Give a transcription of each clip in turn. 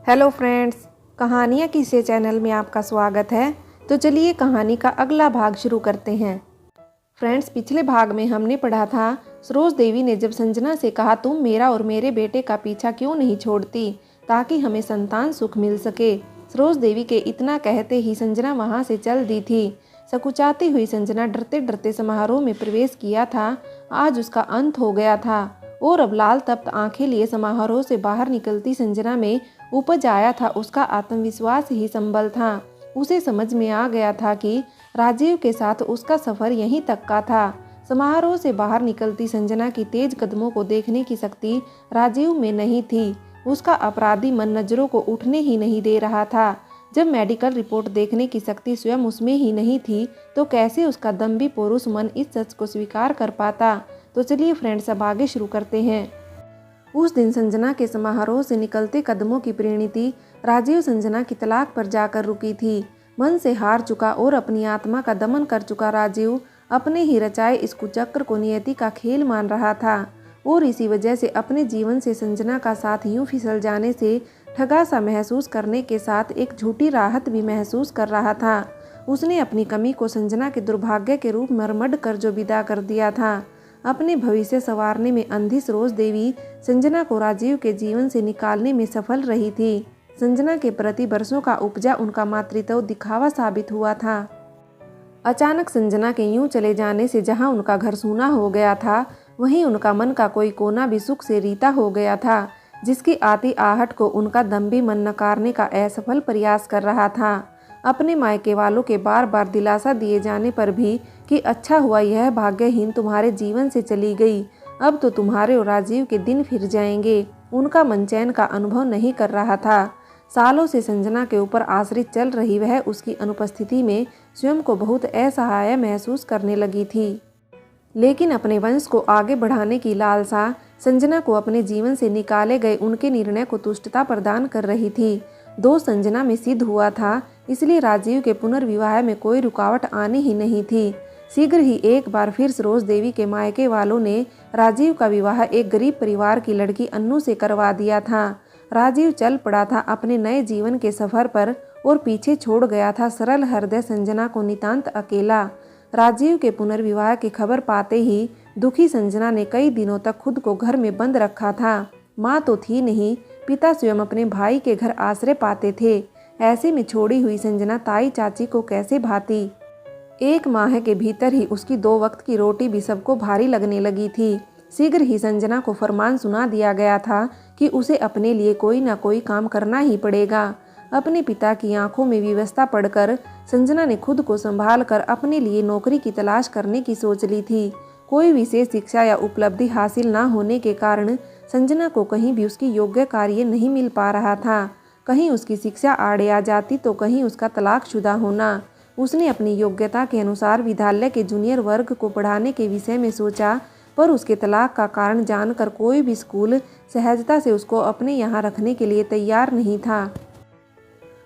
Hello friends, कहानियाँ किस्से channel में आपका स्वागत है। तो चलिए कहानी का अगला भाग शुरू करते हैं। फ्रेंड्स, पिछले भाग में हमने पढ़ा था सरोज देवी ने जब संजना से कहा तुम मेरा और मेरे बेटे का पीछा क्यों नहीं छोड़ती ताकि हमें संतान सुख मिल सके। सरोज देवी के इतना कहते ही संजना वहाँ से चल दी थी। सकुचाती हुई संजना डरते डरते समारोह में प्रवेश किया था। आज उसका अंत हो गया था और अब लाल तप्त आंखें लिए समारोह से बाहर निकलती संजना में उपज आया था उसका आत्मविश्वास ही संबल था। उसे समझ में आ गया था कि राजीव के साथ उसका सफर यहीं तक का था। समारोह से बाहर निकलती संजना की तेज कदमों को देखने की शक्ति राजीव में नहीं थी। उसका अपराधी मन नजरों को उठने ही नहीं दे रहा था। जब मेडिकल रिपोर्ट देखने की शक्ति स्वयं उसमें ही नहीं थी तो कैसे उसका दम्भी पुरुष मन इस सच को स्वीकार कर पाता। तो चलिए फ्रेंड्स, अब आगे शुरू करते हैं। उस दिन संजना के समारोह से निकलते कदमों की परिणति राजीव संजना की तलाक पर जाकर रुकी थी। मन से हार चुका और अपनी आत्मा का दमन कर चुका राजीव अपने ही रचाए इस कुचक्र को नियति का खेल मान रहा था और इसी वजह से अपने जीवन से संजना का साथ यूं फिसल जाने से ठगा सा महसूस करने के साथ एक झूठी राहत भी महसूस कर रहा था। उसने अपनी कमी को संजना के दुर्भाग्य के रूप मरमड कर जो विदा कर दिया था। अपने भविष्य संवारने में अंधी सरोज देवी संजना को राजीव के जीवन से निकालने में सफल रही थी। संजना के प्रति बरसों का उपजा उनका मातृत्व दिखावा साबित हुआ था। अचानक संजना के यूं चले जाने से जहां उनका घर सूना हो गया था वहीं उनका मन का कोई कोना भी सुख से रीता हो गया था, जिसकी आती आहट को उनका दम्भी मन नकारने का असफल प्रयास कर रहा था। अपने मायके वालों के बार बार दिलासा दिए जाने पर भी कि अच्छा हुआ यह भाग्यहीन तुम्हारे जीवन से चली गई, अब तो तुम्हारे और राजीव के दिन फिर जाएंगे, उनका मन चैन का अनुभव नहीं कर रहा था। सालों से संजना के ऊपर आश्रित चल रही वह उसकी अनुपस्थिति में स्वयं को बहुत असहाय महसूस करने लगी थी। लेकिन अपने वंश को आगे बढ़ाने की लालसा संजना को अपने जीवन से निकाले गए उनके निर्णय को तुष्टता प्रदान कर रही थी। दोष संजना में सिद्ध हुआ था, इसलिए राजीव के पुनर्विवाह में कोई रुकावट आनी ही नहीं थी। शीघ्र ही एक बार फिर सरोज देवी के मायके वालों ने राजीव का विवाह एक गरीब परिवार की लड़की अन्नू से करवा दिया था। राजीव चल पड़ा था अपने नए जीवन के सफर पर और पीछे छोड़ गया था सरल हृदय संजना को नितांत अकेला। राजीव के पुनर्विवाह की खबर पाते ही दुखी संजना ने कई दिनों तक खुद को घर में बंद रखा था। माँ तो थी नहीं, पिता स्वयं अपने भाई के घर आश्रय पाते थे। ऐसे में छोड़ी हुई संजना ताई चाची को कैसे भाती। एक माह के भीतर ही उसकी 2 वक्त की रोटी भी सबको भारी लगने लगी थी। शीघ्र ही संजना को फरमान सुना दिया गया था कि उसे अपने लिए कोई ना कोई काम करना ही पड़ेगा। अपने पिता की आंखों में विवशता पड़कर संजना ने खुद को संभाल कर अपने लिए नौकरी की तलाश करने की सोच ली थी। कोई विशेष शिक्षा या उपलब्धि हासिल न होने के कारण संजना को कहीं भी उसकी योग्य कार्य नहीं मिल पा रहा था। कहीं उसकी शिक्षा आड़े आ जाती तो कहीं उसका तलाकशुदा होना। उसने अपनी योग्यता के अनुसार विद्यालय के जूनियर वर्ग को पढ़ाने के विषय में सोचा, पर उसके तलाक का कारण जानकर कोई भी स्कूल सहजता से उसको अपने यहाँ रखने के लिए तैयार नहीं था।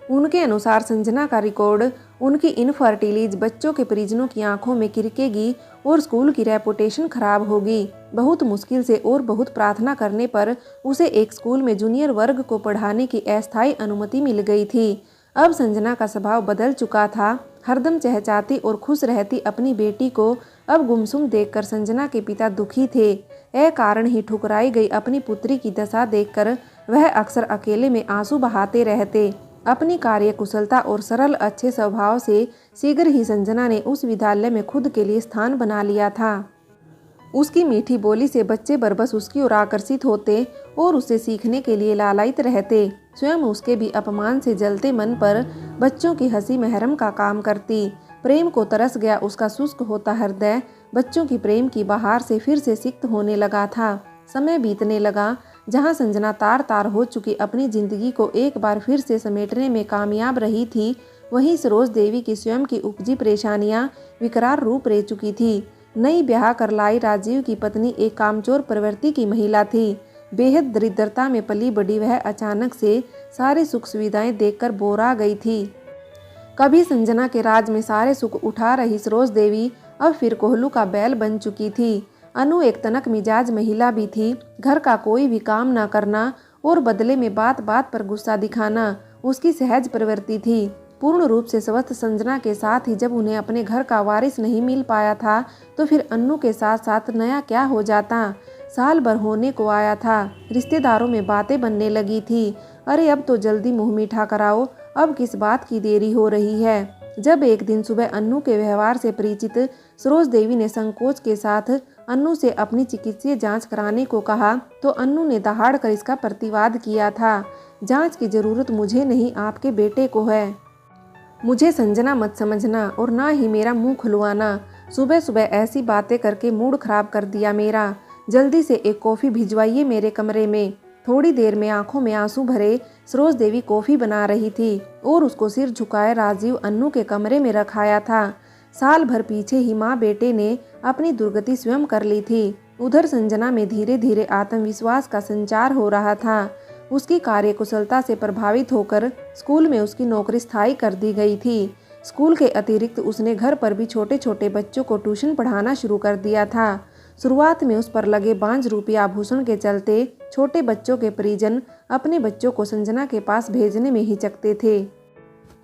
उनके अनुसार संजना का रिकॉर्ड उनकी इनफर्टिलीज बच्चों के परिजनों की आंखों में किरकेगी और स्कूल की रेपुटेशन खराब होगी। बहुत मुश्किल से और बहुत प्रार्थना करने पर उसे एक स्कूल में जूनियर वर्ग को पढ़ाने की अस्थायी अनुमति मिल गई थी। अब संजना का स्वभाव बदल चुका था। हरदम चहचाती और खुश रहती अपनी बेटी को अब गुमसुम देखकर संजना के पिता दुखी थे। कारण ही ठुकराई गई अपनी पुत्री की दशा देखकर वह अक्सर अकेले में आंसू बहाते रहते। अपनी कार्य कुशलता और सरल अच्छे स्वभाव से शीघ्र ही संजना ने उस विद्यालय में खुद के लिए स्थान बना लिया था। उसकी मीठी बोली से बच्चे बरबस उसकी ओर आकर्षित होते और उससे सीखने के लिए लालायित रहते। स्वयं उसके भी अपमान से जलते मन पर बच्चों की हंसी महरम का काम करती। प्रेम को तरस गया उसका शुष्क होता हृदय बच्चों की प्रेम की बहार से फिर से सिक्त होने लगा था। समय बीतने लगा। जहां संजना तार तार हो चुकी अपनी जिंदगी को एक बार फिर से समेटने में कामयाब रही थी, वहीं सरोज देवी की स्वयं की उपजी परेशानियां विकराल रूप ले चुकी थी। नई ब्याह कर लाई राजीव की पत्नी एक कामचोर प्रवृत्ति की महिला थी। बेहद दरिद्रता में पली बड़ी वह अचानक से सारी सुख सुविधाएं देखकर बोरा गई थी। कभी संजना के राज में सारे सुख उठा रही सरोज देवी अब फिर कोहलू का बैल बन चुकी थी। अनु एक तनक मिजाज महिला भी थी। घर का कोई भी काम न करना और बदले में बात बात पर गुस्सा दिखाना उसकी सहज प्रवृत्ति थी। पूर्ण रूप से स्वस्थ संजना के साथ ही जब उन्हें अपने घर का वारिस नहीं मिल पाया था तो फिर अन्नू के साथ साथ नया क्या हो जाता। साल भर होने को आया था, रिश्तेदारों में बातें बनने लगी थी। अरे अब तो जल्दी मुंह मीठा कराओ, अब किस बात की देरी हो रही है। जब एक दिन सुबह अन्नू के व्यवहार से परिचित सरोज देवी ने संकोच के साथ अन्नू से अपनी चिकित्सीय जांच कराने को कहा तो अन्नू ने दहाड़ कर इसका प्रतिवाद किया था। जांच की जरूरत मुझे नहीं, आपके बेटे को है। मुझे संजना मत समझना और ना ही मेरा मुंह खुलवाना। सुबह सुबह ऐसी बातें करके मूड खराब कर दिया मेरा। जल्दी से एक कॉफ़ी भिजवाइए मेरे कमरे में। थोड़ी देर में आंखों में आंसू भरे सरोज देवी कॉफ़ी बना रही थी और उसको सिर झुकाए राजीव अन्नू के कमरे में रखाया था। साल भर पीछे ही माँ बेटे ने अपनी दुर्गति स्वयं कर ली थी। उधर संजना में धीरे धीरे आत्मविश्वास का संचार हो रहा था। उसकी कार्यकुशलता से प्रभावित होकर स्कूल में उसकी नौकरी स्थायी कर दी गई थी। स्कूल के अतिरिक्त उसने घर पर भी छोटे छोटे बच्चों को ट्यूशन पढ़ाना शुरू कर दिया था। शुरुआत में उस पर लगे 5 रुपया आभूषण के चलते छोटे बच्चों के परिजन अपने बच्चों को संजना के पास भेजने में हिचकते थे,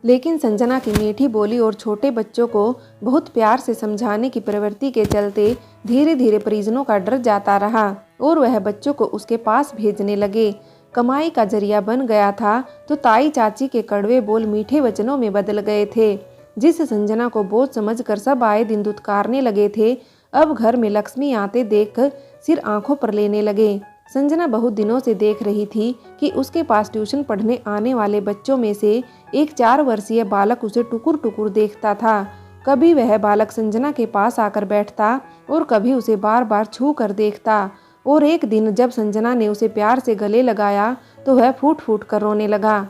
लेकिन संजना की मीठी बोली और छोटे बच्चों को बहुत प्यार से समझाने की प्रवृत्ति के चलते धीरे धीरे परिजनों का डर जाता रहा और वह बच्चों को उसके पास भेजने लगे। कमाई का जरिया बन गया था तो ताई चाची के कड़वे बोल मीठे वचनों में बदल गए थे। जिस संजना को बोझ समझकर सब आए दिन दुत्कारने लगे थे, अब घर में लक्ष्मी आते देख सिर आंखों पर लेने लगे। संजना बहुत दिनों से देख रही थी कि उसके पास ट्यूशन पढ़ने आने वाले बच्चों में से एक 4 वर्षीय बालक उसे टुकुर टुकुर देखता था। कभी वह बालक संजना के पास आकर बैठता और कभी उसे बार बार छू कर देखता। और एक दिन जब संजना ने उसे प्यार से गले लगाया तो वह फूट फूट कर रोने लगा।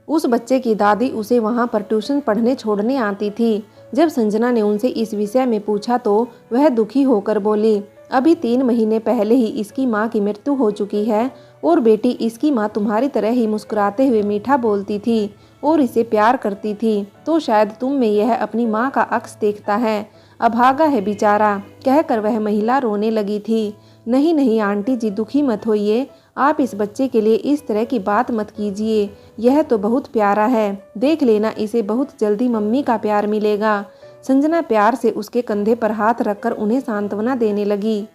उस बच्चे की दादी उसे वहां पर ट्यूशन पढ़ने छोड़ने आती थी। जब संजना ने उनसे इस विषय में पूछा तो वह दुखी होकर बोली, अभी 3 महीने पहले ही इसकी माँ की मृत्यु हो चुकी है और बेटी इसकी माँ तुम्हारी तरह ही मुस्कुराते हुए मीठा बोलती थी और इसे प्यार करती थी, तो शायद तुम में यह अपनी माँ का अक्स देखता है। अभागा है बेचारा, कहकर वह महिला रोने लगी थी। नहीं नहीं आंटी जी, दुखी मत होइए, आप इस बच्चे के लिए इस तरह की बात मत कीजिए। यह तो बहुत प्यारा है, देख लेना इसे बहुत जल्दी मम्मी का प्यार मिलेगा। संजना प्यार से उसके कंधे पर हाथ रखकर उन्हें सांत्वना देने लगी।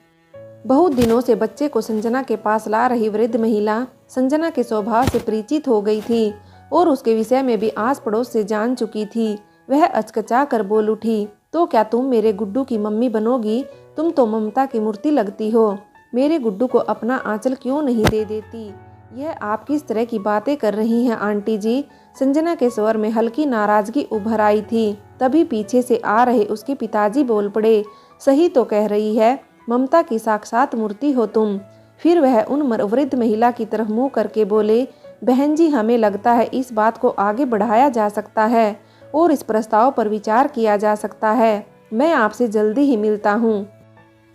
बहुत दिनों से बच्चे को संजना के पास ला रही वृद्ध महिला संजना के स्वभाव से परिचित हो गई थी और उसके विषय में भी आस पड़ोस से जान चुकी थी। वह अचकचा कर बोल उठी, तो क्या तुम मेरे गुड्डू की मम्मी बनोगी? तुम तो ममता की मूर्ति लगती हो, मेरे गुड्डू को अपना आंचल क्यों नहीं दे देती? यह आप किस तरह की बातें कर रही हैं आंटी जी? संजना के स्वर में हल्की नाराजगी उभर आई थी। तभी पीछे से आ रहे उसके पिताजी बोल पड़े, सही तो कह रही है, ममता की साक्षात मूर्ति हो तुम। फिर वह उन वृद्ध महिला की तरफ मुंह करके बोले, बहन जी, हमें लगता है इस बात को आगे बढ़ाया जा सकता है और इस प्रस्ताव पर विचार किया जा सकता है। मैं आपसे जल्दी ही मिलता हूँ।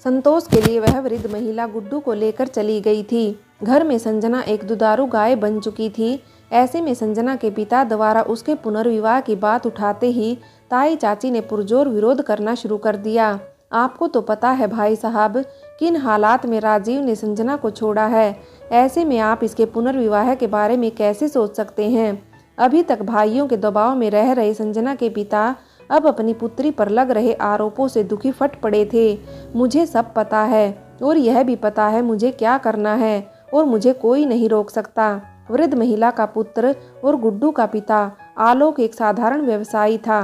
संतोष के लिए वह वृद्ध महिला गुड्डू को लेकर चली गई थी। घर में संजना एक दुधारू गाय बन चुकी थी। ऐसे में संजना के पिता द्वारा उसके पुनर्विवाह की बात उठाते ही ताई चाची ने पुरजोर विरोध करना शुरू कर दिया। आपको तो पता है भाई साहब, किन हालात में राजीव ने संजना को छोड़ा है। ऐसे में आप इसके पुनर्विवाह के बारे में कैसे सोच सकते हैं? अभी तक भाइयों के दबाव में रह रहे संजना के पिता अब अपनी पुत्री पर लग रहे आरोपों से दुखी फट पड़े थे। मुझे सब पता है और यह भी पता है मुझे क्या करना है और मुझे कोई नहीं रोक सकता। वृद्ध महिला का पुत्र और गुड्डू का पिता आलोक एक साधारण व्यवसायी था।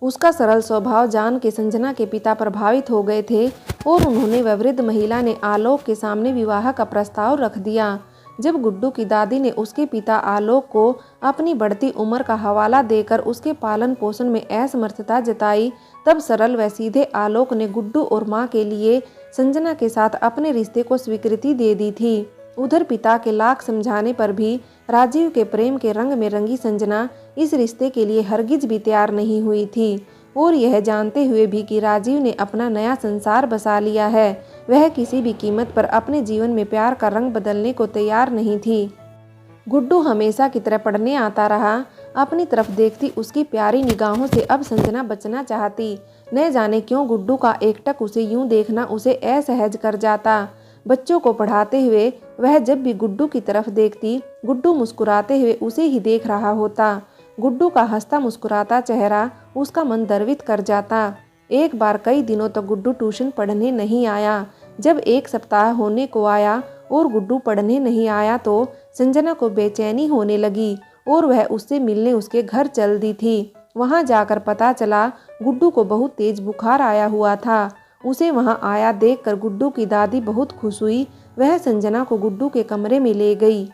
उसका सरल स्वभाव जान के संजना के पिता प्रभावित हो गए थे और उन्होंने वह वृद्ध महिला ने आलोक के सामने विवाह का प्रस्ताव रख दिया। जब गुड्डू की दादी ने उसके पिता आलोक को अपनी बढ़ती उम्र का हवाला देकर उसके पालन पोषण में असमर्थता जताई, तब सरल व सीधे आलोक ने गुड्डू और मां के लिए संजना के साथ अपने रिश्ते को स्वीकृति दे दी थी। उधर पिता के लाख समझाने पर भी राजीव के प्रेम के रंग में रंगी संजना इस रिश्ते के लिए हरगिज भी तैयार नहीं हुई थी और यह जानते हुए भी कि राजीव ने अपना नया संसार बसा लिया है, वह किसी भी कीमत पर अपने जीवन में प्यार का रंग बदलने को तैयार नहीं थी। गुड्डू हमेशा की तरह पढ़ने आता रहा। अपनी तरफ देखती उसकी प्यारी निगाहों से अब संजना बचना चाहती। न जाने क्यों गुड्डू का एकटक उसे यूं देखना उसे असहज कर जाता। बच्चों को पढ़ाते हुए वह जब भी गुड्डू की तरफ देखती, गुड्डू मुस्कुराते हुए उसे ही देख रहा होता। गुड्डू का हंसता मुस्कुराता चेहरा उसका मन द्रवित कर जाता। एक बार कई दिनों तक गुड्डू ट्यूशन पढ़ने नहीं आया। जब एक सप्ताह होने को आया और गुड्डू पढ़ने नहीं आया तो संजना को बेचैनी होने लगी और वह उससे मिलने उसके घर चल दी थी। वहां जाकर पता चला गुड्डू को बहुत तेज बुखार आया हुआ था। उसे वहां आया देखकर गुड्डू की दादी बहुत खुश हुई। वह संजना को गुड्डू के कमरे में ले गई।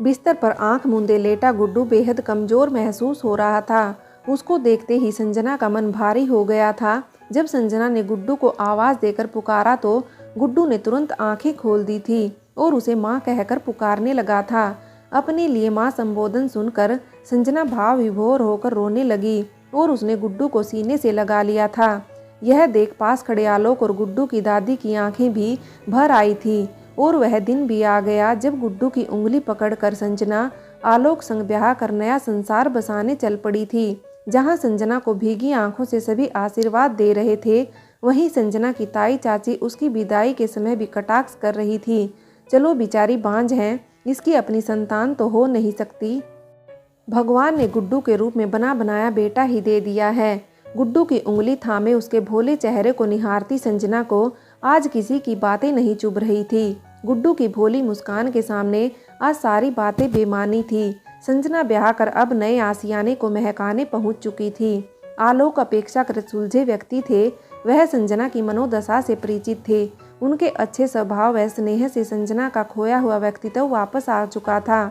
बिस्तर पर आंख मूंदे लेटा गुड्डू बेहद कमजोर महसूस हो रहा था। उसको देखते ही संजना का मन भारी हो गया था। जब संजना ने गुड्डू को आवाज़ देकर पुकारा तो गुड्डू ने तुरंत आंखें खोल दी थी और उसे माँ कहकर पुकारने लगा था। अपने लिए माँ संबोधन सुनकर संजना भाव विभोर होकर रोने लगी और उसने गुड्डू को सीने से लगा लिया था। यह देख पास खड़े आलोक और गुड्डू की दादी की आंखें भी भर आई थी और वह दिन भी आ गया जब गुड्डू की उंगली पकड़कर संजना आलोक संग ब्याह कर नया संसार बसाने चल पड़ी थी। जहां संजना को भीगी आंखों से सभी आशीर्वाद दे रहे थे, वहीं संजना की ताई चाची उसकी विदाई के समय भी कटाक्ष कर रही थी। चलो बेचारी बांझ है, इसकी अपनी संतान तो हो नहीं सकती। भगवान ने गुड्डू के रूप में बना बनाया बेटा ही दे दिया है। गुड्डू की उंगली थामे उसके भोले चेहरे को निहारती संजना को आज किसी की बातें नहीं चुभ रही थी। गुड्डू की भोली मुस्कान के सामने आज सारी बातें बेमानी थी। संजना ब्याह कर अब नए आसियाने को महकाने पहुंच चुकी थी। आलोक अपेक्षाकृत सुलझे व्यक्ति थे। वह संजना की मनोदशा से परिचित थे। उनके अच्छे स्वभाव व स्नेह से संजना का खोया हुआ व्यक्तित्व वापस आ चुका था।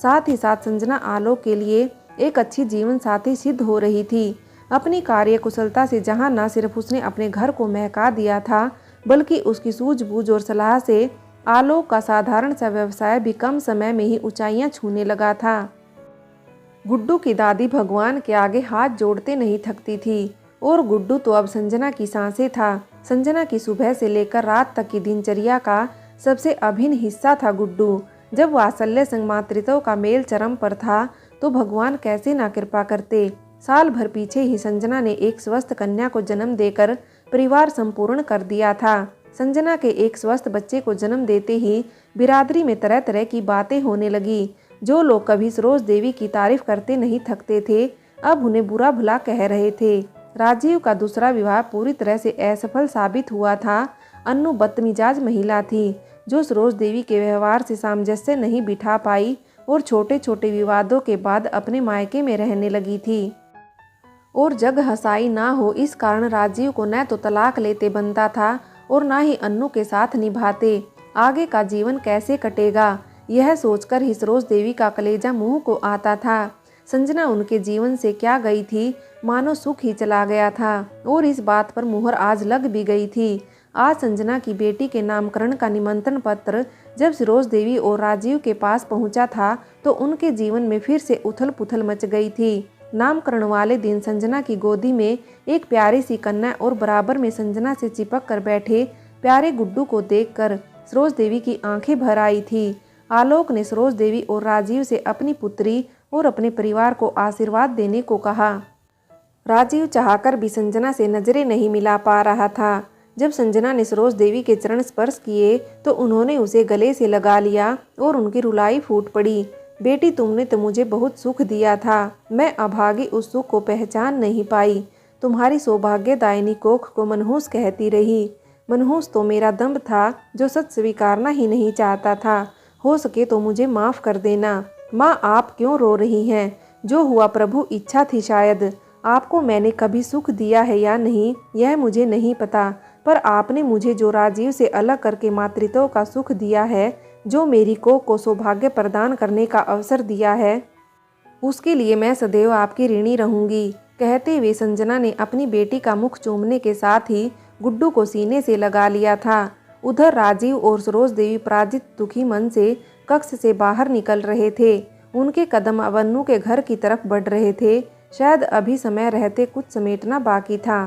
साथ ही साथ संजना आलोक के लिए एक अच्छी जीवन साथी सिद्ध हो रही थी। अपनी कार्य कुशलता से जहां न सिर्फ उसने अपने घर को महका दिया था, बल्कि उसकी सूझबूझ और सलाह से आलोक का साधारण सा व्यवसाय भी कम समय में ही ऊंचाइयां छूने लगा था। गुड्डू की दादी भगवान के आगे हाथ जोड़ते नहीं थकती थी और गुड्डू तो अब संजना की सांसें था। संजना की सुबह से लेकर रात तक की दिनचर्या का सबसे अभिन्न हिस्सा था गुड्डू। जब वात्सल्य संग मातृत्व का मेल चरम पर था तो भगवान कैसे ना कृपा करते। साल भर पीछे ही संजना ने एक स्वस्थ कन्या को जन्म देकर परिवार संपूर्ण कर दिया था। संजना के एक स्वस्थ बच्चे को जन्म देते ही बिरादरी में तरह तरह की बातें होने लगी। जो लोग कभी सरोज देवी की तारीफ करते नहीं थकते थे, अब उन्हें बुरा भला कह रहे थे। राजीव का दूसरा विवाह पूरी तरह से असफल साबित हुआ था। अन्नू बदमिजाज महिला थी जो सरोज देवी के व्यवहार से सामंजस्य नहीं बिठा पाई और छोटे छोटे विवादों के बाद अपने मायके में रहने लगी थी। और जग हंसाई ना हो इस कारण राजीव को न तो तलाक लेते बनता था और ना ही अन्नू के साथ निभाते। आगे का जीवन कैसे कटेगा, यह सोचकर ही सरोज देवी का कलेजा मुंह को आता था। संजना उनके जीवन से क्या गई थी, मानो सुख ही चला गया था और इस बात पर मुहर आज लग भी गई थी। आज संजना की बेटी के नामकरण का निमंत्रण पत्र जब सरोज देवी और राजीव के पास पहुंचा था तो उनके जीवन में फिर से उथल पुथल मच गई थी। नामकरण वाले दिन संजना की गोदी में एक प्यारी सी कन्या और बराबर में संजना से चिपक कर बैठे प्यारे गुड्डू को देखकर सरोज देवी की आंखें भर आई थी। आलोक ने सरोज देवी और राजीव से अपनी पुत्री और अपने परिवार को आशीर्वाद देने को कहा। राजीव चाहकर भी संजना से नजरें नहीं मिला पा रहा था। जब संजना ने सरोज देवी के चरण स्पर्श किए तो उन्होंने उसे गले से लगा लिया और उनकी रुलाई फूट पड़ी। बेटी, तुमने तो मुझे बहुत सुख दिया था, मैं अभागी उस सुख को पहचान नहीं पाई। तुम्हारी सौभाग्यदायिनी कोख को मनहूस कहती रही। मनहूस तो मेरा दम्भ था जो सच स्वीकारना ही नहीं चाहता था। हो सके तो मुझे माफ़ कर देना। माँ, आप क्यों रो रही हैं? जो हुआ प्रभु इच्छा थी शायद। आपको मैंने कभी सुख दिया है या नहीं यह मुझे नहीं पता, पर आपने मुझे जो राजीव से अलग करके मातृत्व का सुख दिया है, जो मेरी कोख को सौभाग्य प्रदान करने का अवसर दिया है, उसके लिए मैं सदैव आपकी ऋणी रहूंगी। कहते हुए संजना ने अपनी बेटी का मुख चूमने के साथ ही गुड्डू को सीने से लगा लिया था। उधर राजीव और सरोज देवी पराजित दुखी मन से कक्ष से बाहर निकल रहे थे। उनके कदम अब अन्नू के घर की तरफ बढ़ रहे थे। शायद अभी समय रहते कुछ समेटना बाकी था।